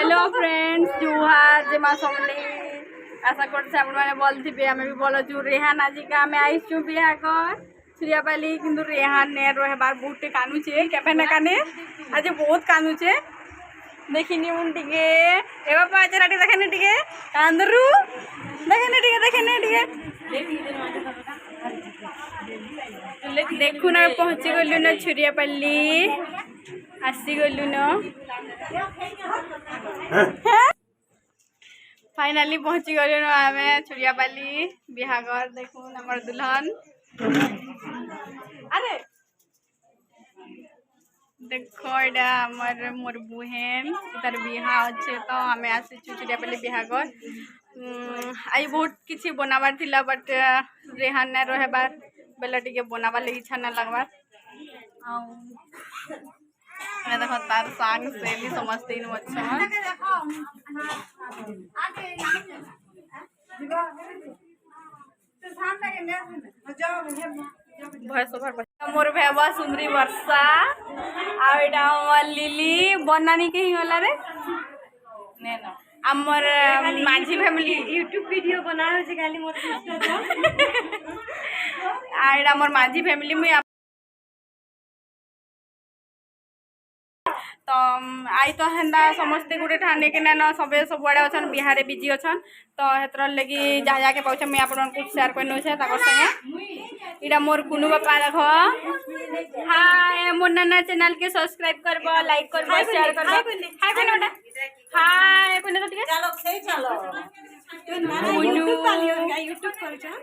Hello friends जुहार जे मा सबले आशा करते आपण माने बोल थिबे आमे भी बोलो छु रेहान आज का आमे आइछु बिहा कर सूर्यापाली किंतु रेहान ने रहबार बहुत कानू छे केबे ना काने आज बहुत कानू छे देखिनी उन टिके ए बापा जराटी देखने टिके कांदरू देखने टिके देखु ना पहुंची गलु ना सूर्यापाली आसी गलु न फाइनली पहुंची गलु न आमे सूर्यापाली बिहागर देखु हमर दुल्हन अरे देखो एडा हमर मोर बुहेन तार बिहा अच्छे तो आमे आसी सूर्यापाली बिहागर आई बहुत किसी बनाबार थिला बट रेहान ना रहबार बेला टिके बनाबार लगी इच्छा ना लगबार देखो तार सांग से भी समझते इन अच्छा मोर भेवा सुंदरी वर्षा आउटा लिली बनानी के ही होला रे ने न हमर माझी फैमिली यूट्यूब वीडियो बनावे से खाली मोर आइडा मोर माझी फैमिली में तो आई तो हेन्दा समस्ते गुटे ठाने के ना सबे सब बड़े अछन बिहारे बिजी अछन तो हेतर लगी जा जाके पहुंचे मैं आपन को शेयर करनो छे ताकर संगे इडा मोर कुनु बापा देखो हाय मोर नाना चैनल के सब्सक्राइब करबो लाइक करबो शेयर करबो हाय कोनोटा हाय कोने तो चलो सही चलो यूट्यूब कर जा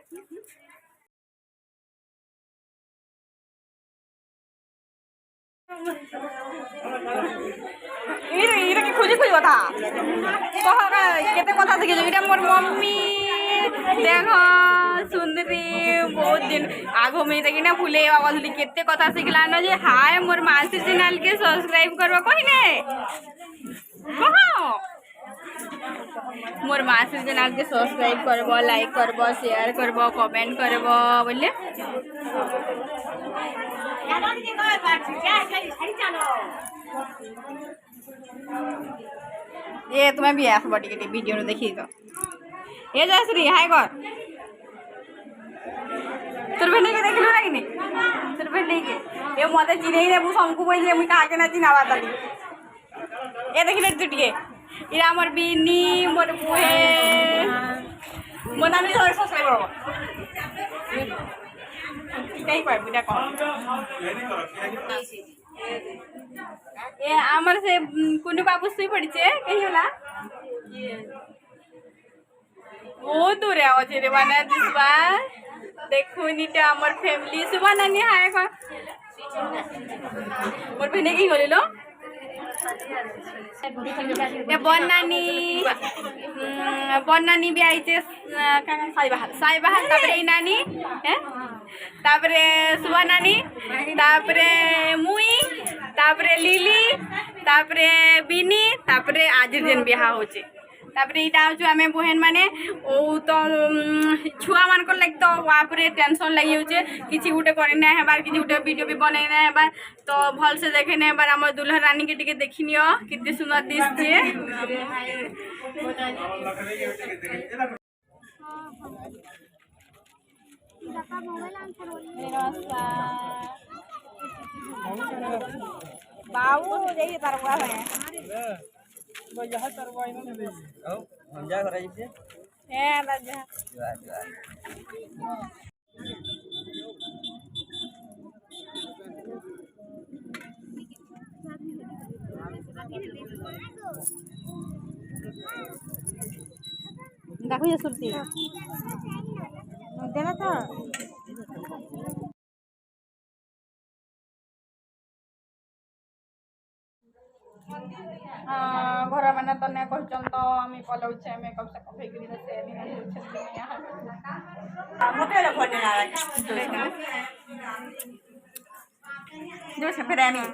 इरा की खोजी खोजी कथा कह केते कथा देखि इरा मोर मम्मी देखो सुंदरी बहुत दिन आगो में देखि ना भूले बाबा धुली केते कथा सिखला न जे हाय मोर मासी चैनल के सब्सक्राइब करबो कहिने कहो मोर मासी चैनल के सब्सक्राइब करबो लाइक करबो शेयर करबो कमेंट करबो बोले ये तुम्हें भी आस बड़ी के वीडियो देखी तो ये जयश्री हाय कर तोर बहन के देखलु ना कि नहीं तोर बहन के ये मते चिन्हई रे मु संकु कहि मु का के ना चिनावा तली ये देखिले टुटिए इरा हमर बिनी मोर बुहे मोना नि सर सब्सक्राइब करबो कई पाए बिना कौन ये आमर से कुंडू बाबू सुई पड़ी छे कही होला ओ दूर है अच्छे रे बना दिसबा देखो नीटा आमर फैमिली सुबह नानी हाय को मोर बहने की होले लो ये बनानी भी आई छे साई बहार तापरे नानी हैं तापरे सुबह नानी तापरे मुई तापरे लिली तापरे बिनी तापरे आज दिन बिहा होचे तापरे इटा होछु हमें बहन माने ओ तो छुआ मान को लाग तो वापरे टेंशन लगी होचे किछि गुटे करना है बार किछि गुटे वीडियो भी बनाइना है बार तो भल से देखे ने बार हमर दुल्हन रानी के टिके देखिनियो कितनी सुंदर दिसछे बाबू देखिए तार बुआ है जहाँ तरवाई ना ले हम जा कर आइए है राजा देखो ये सुरती देना था घर मैंने तो नहीं कहचन तो आमी पलाउछे मेकअप से कफे करी से नहीं होछे यहाँ मोटे लो फोटो ना जो से फिर आमी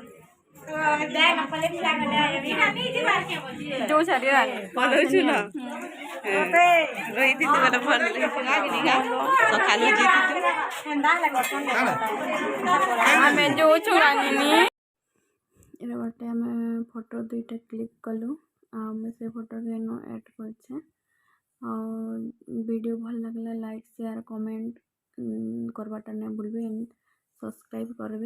दे ना पले मिला कर जो शरीर पलाउछु ना ओते रही थी तो वाला फल फंगा भी नहीं तो खाली जीती ठंडा लगा हमें जो छोरानी नी एरा बाटे हमें फोटो दुईटा क्लिक कलु मुझे से फोटो के नो ऐड कर वीडियो भल लगला लाइक शेयर कमेंट करवाटा नहीं भूलबे, सब्सक्राइब करबे।